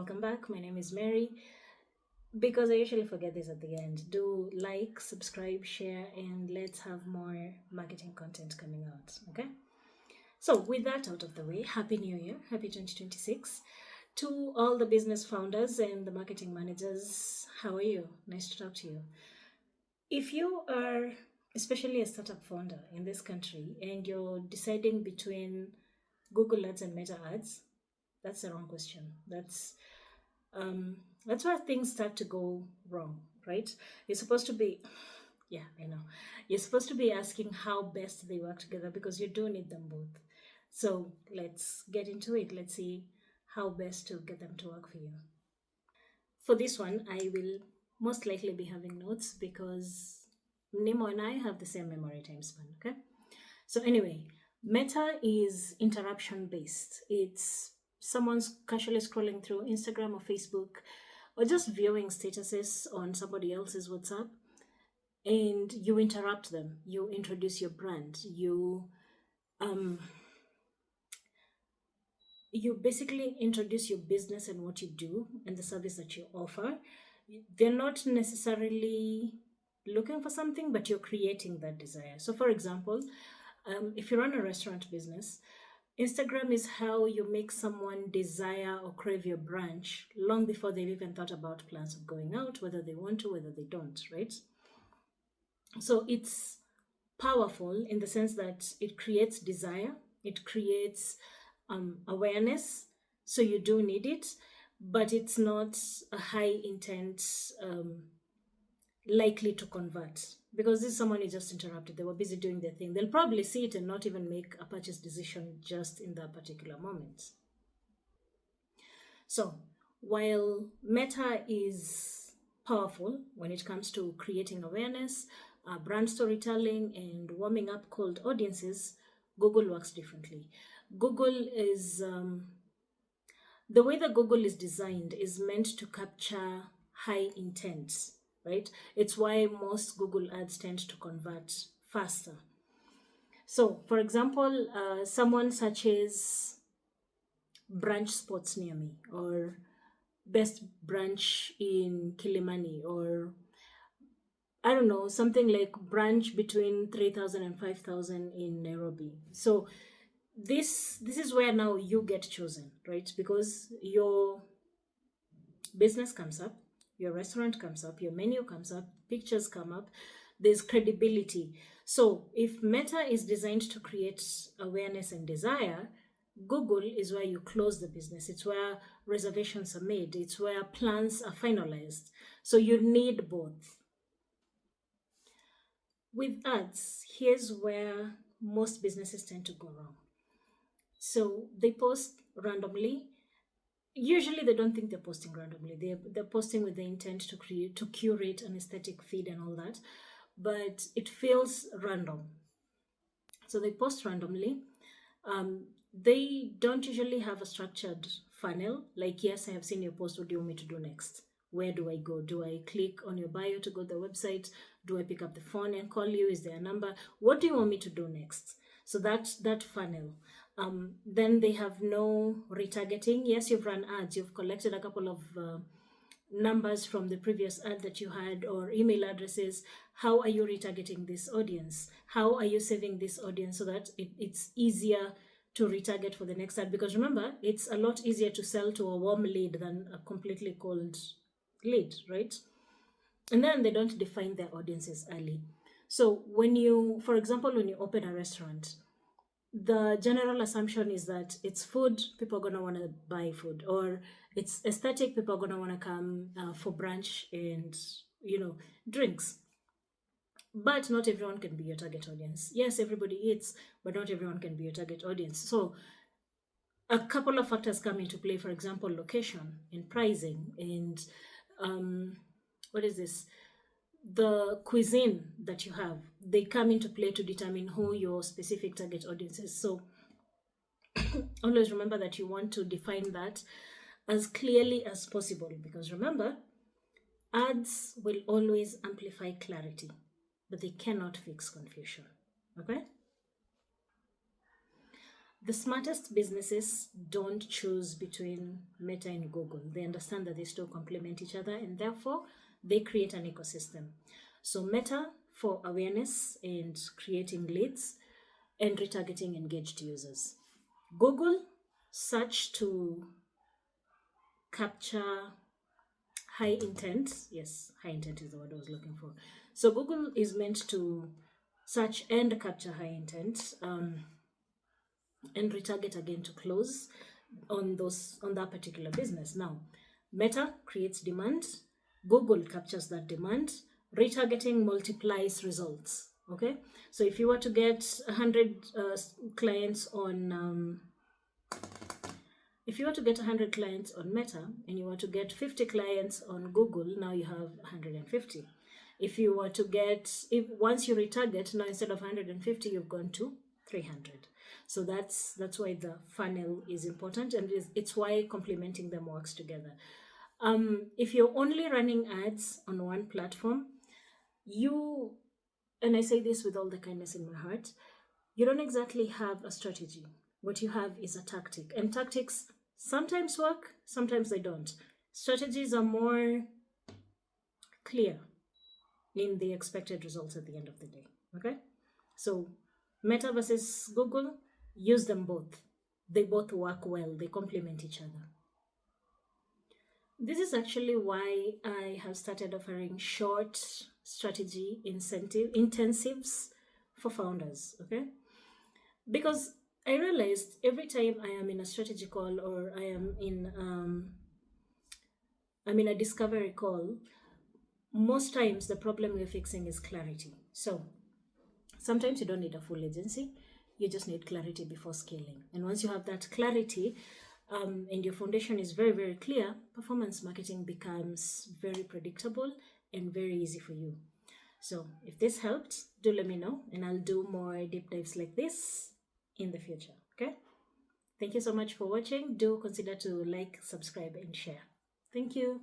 Welcome back. My name is Mary. Because I usually forget this at the end, do like, subscribe, share, and let's have more marketing content coming out. Okay? So, with that out of the way, Happy New Year, Happy 2026. To all the business founders and the marketing managers, how are you? Nice to talk to you. If you are especially a startup founder in this country and you're deciding between Google Ads and Meta Ads, that's the wrong question. That's where things start to go wrong, right? You're supposed to be, yeah, I know. You're supposed to be asking how best they work together because you do need them both. So let's get into it. Let's see how best to get them to work for you. For this one, I will most likely be having notes because Nemo and I have the same memory time span, okay? So, anyway, Meta is interruption based. It's someone's casually scrolling through Instagram or Facebook or just viewing statuses on somebody else's WhatsApp, and you interrupt them. You introduce your brand. Um, you basically introduce your business and what you do and the service that you offer. They're not necessarily looking for something, but you're creating that desire. So, for example, if you run a restaurant business, Instagram is how you make someone desire or crave your branch long before they've even thought about plans of going out, whether they want to, whether they don't, right? So it's powerful in the sense that it creates desire, it creates awareness. So you do need it, but it's not a high intent likely to convert because this is someone you just interrupted. They were busy doing their thing. They'll probably see it and not even make a purchase decision just in that particular moment. So while Meta is powerful when it comes to creating awareness, brand storytelling, and warming up cold audiences, Google works differently. Google is the way that Google is designed is meant to capture high intent, right? It's why most Google ads tend to convert faster. So, for example, someone searches branch spots near me or best branch in Kilimani or I don't know, something like branch between 3,000 and 5,000 in Nairobi. So this is where now you get chosen, right? Because your business comes up, your restaurant comes up, your menu comes up, pictures come up, there's credibility. So if Meta is designed to create awareness and desire, Google is where you close the business. It's where reservations are made. It's where plans are finalized. So you need both. With ads, here's where most businesses tend to go wrong. So they post randomly. Usually they don't think they're posting randomly. They're posting with the intent to curate an aesthetic feed and all that, but it feels random. So they post randomly. They don't usually have a structured funnel. Like, yes, I have seen your post. What do you want me to do next? Where do I go? Do I click on your bio to go to the website? Do I pick up the phone and call you? Is there a number? What do you want me to do next? So that funnel. Then they have no retargeting. Yes, you've run ads. You've collected a couple of numbers from the previous ad that you had or email addresses. How are you retargeting this audience? How are you saving this audience so that it's easier to retarget for the next ad? Because remember, it's a lot easier to sell to a warm lead than a completely cold lead, right? And then they don't define their audiences early. So when you, for example, when you open a restaurant, the general assumption is that it's food, people are going to want to buy food, or it's aesthetic, people are going to want to come for brunch and, drinks. But not everyone can be your target audience. Yes, everybody eats, but not everyone can be your target audience. So a couple of factors come into play. For example, location and pricing and what is this? The cuisine that you have, they come into play to determine who your specific target audience is. So always remember that you want to define that as clearly as possible because remember, ads will always amplify clarity, but they cannot fix confusion. Okay? The smartest businesses don't choose between Meta and Google. They understand that they still complement each other, and therefore they create an ecosystem. So Meta for awareness and creating leads and retargeting engaged users. Google search to capture high intent. Yes, high intent is the word I was looking for. So Google is meant to search and capture high intent, and retarget again to close on that particular business. Now, Meta creates demand, Google captures that demand, retargeting multiplies results. Okay, so if you were to get 100 clients on if you were to get 100 clients on Meta and you were to get 50 clients on Google, now you have 150. If you were to get, if once you retarget, now instead of 150, you've gone to 300. So that's why the funnel is important, and it's why complementing them works together. If you're only running ads on one platform, and I say this with all the kindness in my heart, you don't exactly have a strategy. What you have is a tactic, and tactics sometimes work, sometimes they don't. Strategies are more clear in the expected results at the end of the day. Okay, so Meta versus Google, use them both. They both work well, they complement each other. This is actually why I have started offering short strategy intensives for founders. Okay, because I realized every time I am in a strategy call or I'm in a discovery call, most times the problem we're fixing is clarity. So sometimes you don't need a full agency, you just need clarity before scaling. And once you have that clarity, and your foundation is very, very clear, performance marketing becomes very predictable and very easy for you. So if this helped, do let me know, and I'll do more deep dives like this in the future. Okay, thank you so much for watching. Do consider to like, subscribe, and share. Thank you.